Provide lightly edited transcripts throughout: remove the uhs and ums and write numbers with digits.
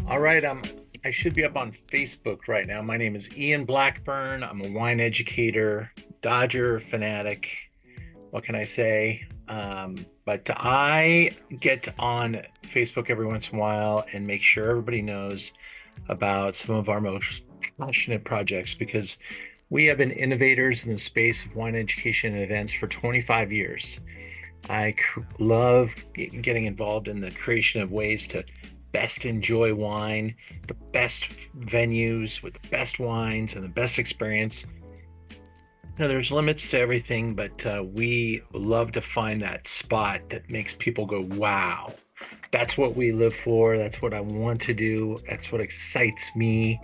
All right, I should be up on Facebook right now. My name is Ian Blackburn. I'm a wine educator, Dodger fanatic. What can I say? But I get on Facebook every once in a while and make sure everybody knows about some of our most passionate projects because we have been innovators in the space of wine education and events for 25 years. Love getting involved in the creation of ways to best enjoy wine, the best venues with the best wines and the best experience. There's limits to everything, but we love to find that spot that makes people go, wow. That's what we live for. That's what I want to do. That's what excites me.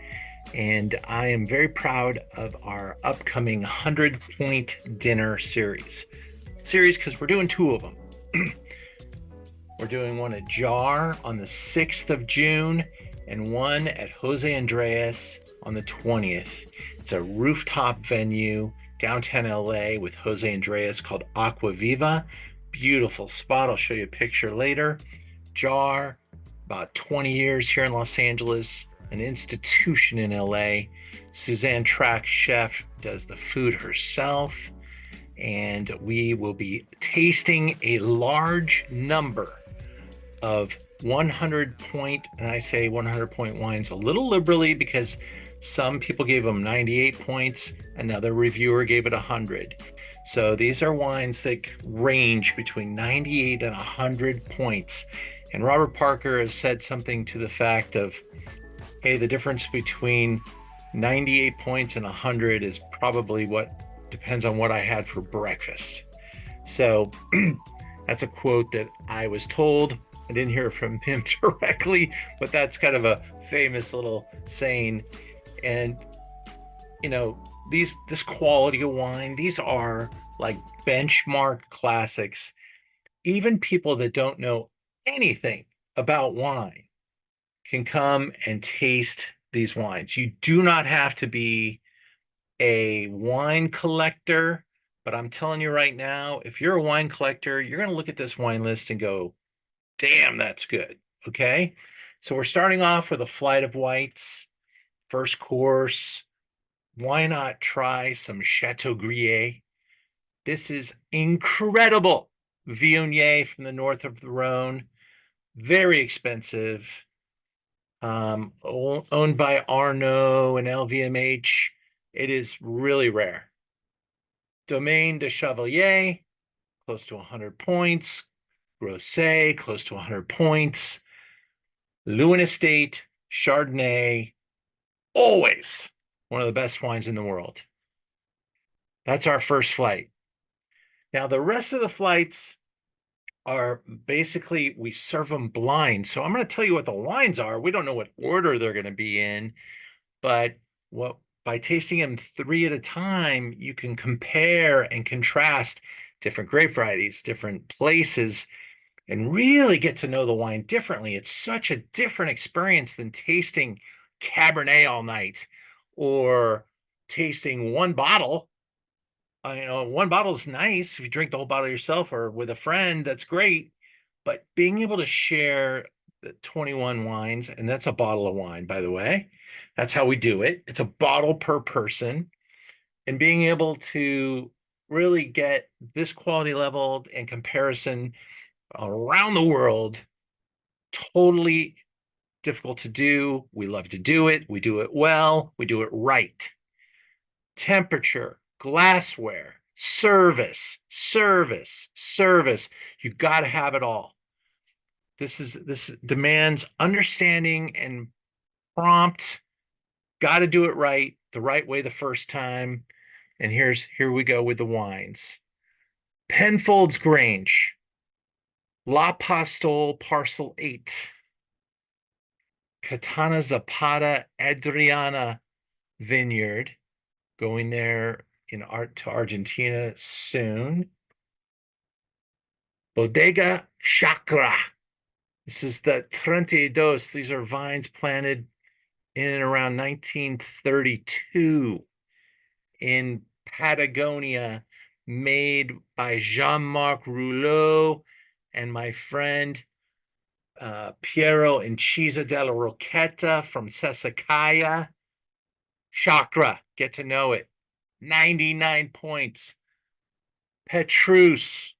And I am very proud of our upcoming 100-point dinner series because we're doing two of them. We're doing one at Jar on the 6th of June and one at Jose Andres on the 20th. It's a rooftop venue downtown LA with Jose Andres called Agua Viva. Beautiful spot. I'll show you a picture later. Jar, about 20 years here in Los Angeles, an institution in LA. Suzanne Track, chef, does the food herself. And we will be tasting a large number of 100 point, and I say 100 point wines a little liberally because some people gave them 98 points, another reviewer gave it 100. So these are wines that range between 98 and 100 points. And Robert Parker has said something to the fact of, hey, the difference between 98 points and 100 is probably what depends on what I had for breakfast. So that's a quote that I was told. I didn't hear from him directly, but that's kind of a famous little saying. And you know, this quality of wine, these are like benchmark classics. Even people that don't know anything about wine can come and taste these wines. You do not have to be a wine collector, but I'm telling you right now, if you're a wine collector, you're going to look at this wine list and go, damn, that's good. Okay. So we're starting off with a flight of whites, first course. Why not try some Chateau Gruyere? This is incredible. Viognier from the north of the Rhone, very expensive. Owned by Arnaud and LVMH. It is really rare. Domaine de Chevalier, close to 100 points. Rosé, close to 100 points. Lewin Estate, Chardonnay, always one of the best wines in the world. That's our first flight. Now, the rest of the flights are basically we serve them blind. So I'm going to tell you what the wines are. We don't know what order they're going to be in, but what by tasting them three at a time, you can compare and contrast different grape varieties, different places, and really get to know the wine differently. It's such a different experience than tasting Cabernet all night or tasting one bottle. One bottle is nice if you drink the whole bottle yourself or with a friend, that's great. But being able to share the 21 wines, and that's a bottle of wine, by the way, that's how we do it. It's a bottle per person. And being able to really get this quality level and comparison around the world, totally difficult to do. We love to do it. We do it well. We do it right. Temperature, glassware, service. You got to have it all. This demands understanding and prompt. Got to do it right, the right way the first time. And here we go with the wines. Penfolds Grange, La Pastole Parcel 8, Catana Zapata Adriana Vineyard, going there to Argentina soon. Bodega Chacra. This is the 32. These are vines planted in and around 1932 in Patagonia, made by Jean-Marc Rouleau and my friend Piero Incisa della Rocchetta from Sesacaya. Chakra, get to know it. 99 points. Petrus,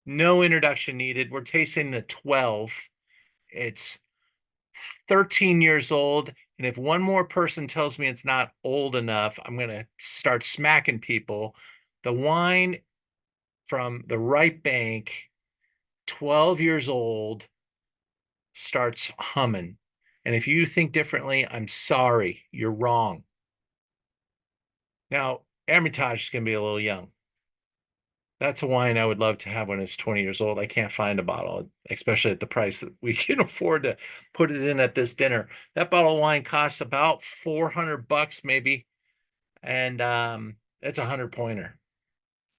no introduction needed. We're tasting the 12. It's 13 years old. And if one more person tells me it's not old enough, I'm going to start smacking people. The wine from the right bank, 12 years old, starts humming. And if you think differently, I'm sorry, you're wrong. Now, Hermitage is going to be a little young. That's a wine I would love to have when it's 20 years old. I can't find a bottle, especially at the price that we can afford to put it in at this dinner. That bottle of wine costs about 400 bucks maybe, and it's a 100 pointer,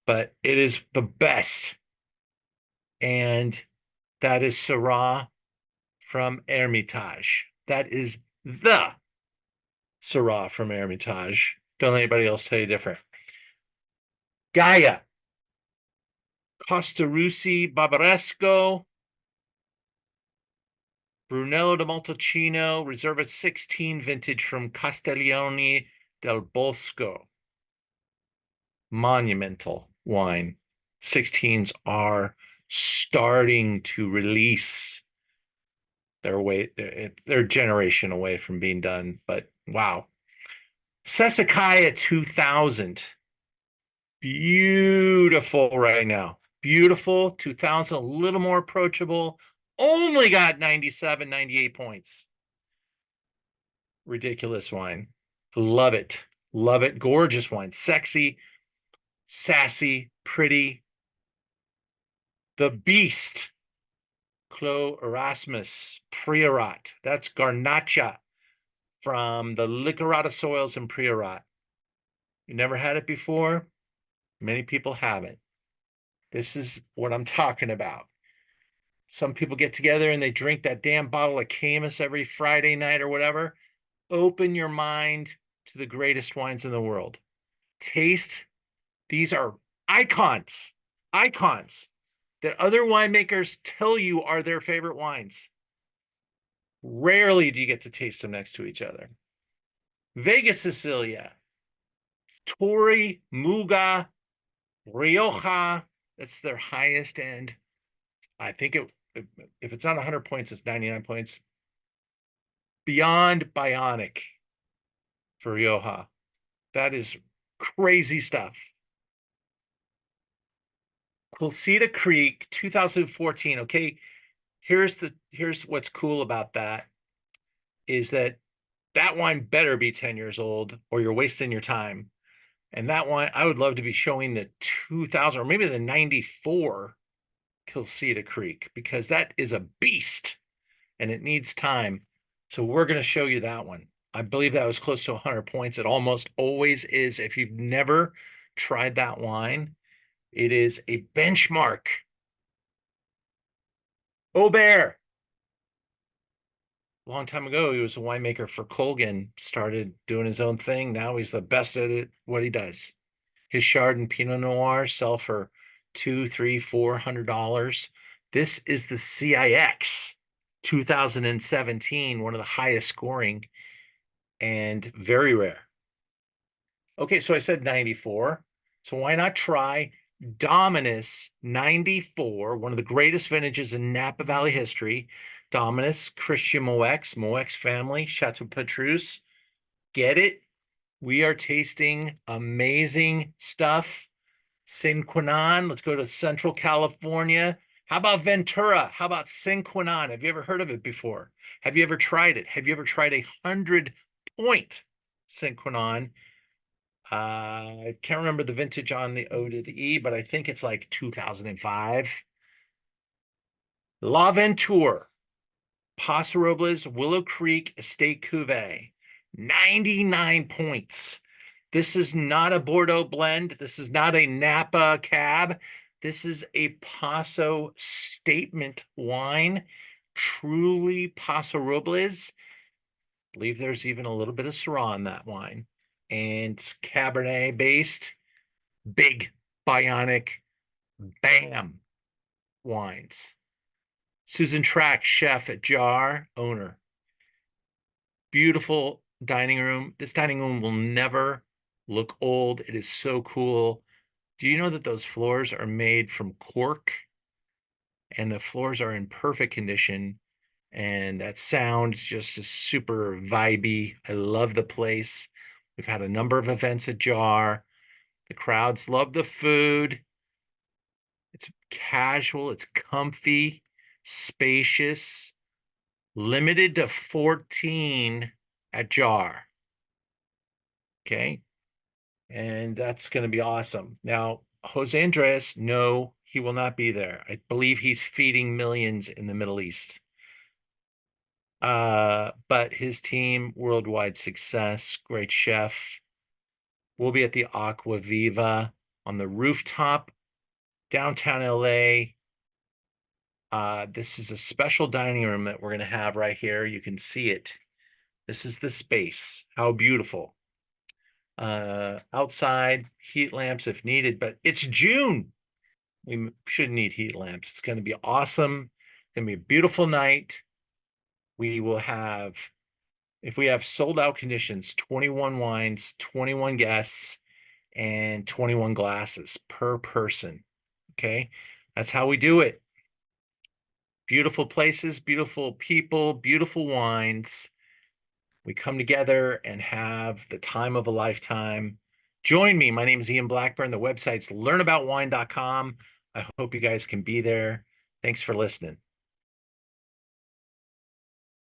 but it is the best. And that is Syrah from Hermitage. That is the Syrah from Hermitage. Don't let anybody else tell you different. Gaia, Costarusi Barbaresco, Brunello de Montalcino, Reserva 16 vintage from Castiglione del Bosco. Monumental wine. 16s are starting to release their way. They're a generation away from being done, but wow. Sesacaya 2000. Beautiful right now. Beautiful. 2000, a little more approachable. Only got 97, 98 points. Ridiculous wine. Love it. Love it. Gorgeous wine. Sexy, sassy, pretty. The Beast. Clos Erasmus Priorat. That's Garnacha from the Liquorata soils in Priorat. You never had it before? Many people haven't. This is what I'm talking about. Some people get together and they drink that damn bottle of Camus every Friday night or whatever. Open your mind to the greatest wines in the world. Taste. These are icons, icons that other winemakers tell you are their favorite wines. Rarely do you get to taste them next to each other. Vega Sicilia, Torre, Muga, Rioja. That's their highest end. I think if it's not 100 points, it's 99 points. Beyond Bionic for Rioja. That is crazy stuff. Quilceda Creek, 2014. Okay, here's what's cool about that is that wine better be 10 years old or you're wasting your time. And that wine, I would love to be showing the 2000 or maybe the 94 Quilceda Creek because that is a beast and it needs time. So we're going to show you that one. I believe that was close to 100 points. It almost always is. If you've never tried that wine, it is a benchmark. Aubert. A long time ago, he was a winemaker for Colgan, started doing his own thing. Now he's the best at it, what he does. His Chard and Pinot Noir sell for $200, $300, $400. This is the CIX 2017, one of the highest scoring and very rare. Okay, so I said 94. So why not try Dominus 94, one of the greatest vintages in Napa Valley history. Dominus, Christian Moex family, Chateau Petrus. Get it? We are tasting amazing stuff. San Quinnan, let's go to Central California. How about Ventura? How about San Quinnan? Have you ever heard of it before? Have you ever tried it? Have you ever tried 100-point San Quinnan? I can't remember the vintage on the O to the E, but I think it's like 2005. La Venture, Paso Robles, Willow Creek Estate Cuvée, 99 points. This is not a Bordeaux blend. This is not a Napa cab. This is a Paso statement wine. Truly Paso Robles. I believe there's even a little bit of Syrah in that wine. And it's Cabernet based. Big, bionic, bam wines. Susan Track, chef at Jar, owner. Beautiful dining room. This dining room will never look old. It is so cool. Do you know that those floors are made from cork and the floors are in perfect condition? And that sound just is super vibey. I love the place. We've had a number of events at Jar. The crowds love the food. It's casual, it's comfy, spacious, limited to 14 at Jar. Okay. And that's going to be awesome. Now, Jose Andres, no, he will not be there. I believe he's feeding millions in the Middle East. But his team, worldwide success, great chef. We'll be at the Aqua Viva on the rooftop, downtown LA. This is a special dining room that we're going to have right here. You can see it. This is the space. How beautiful. Outside, heat lamps if needed, but it's June. We shouldn't need heat lamps. It's going to be awesome. It's going to be a beautiful night. We will have, if we have sold out conditions, 21 wines, 21 guests, and 21 glasses per person. Okay. That's how we do it. Beautiful places, beautiful people, beautiful wines. We come together and have the time of a lifetime. Join me. My name is Ian Blackburn. The website's learnaboutwine.com. I hope you guys can be there. Thanks for listening.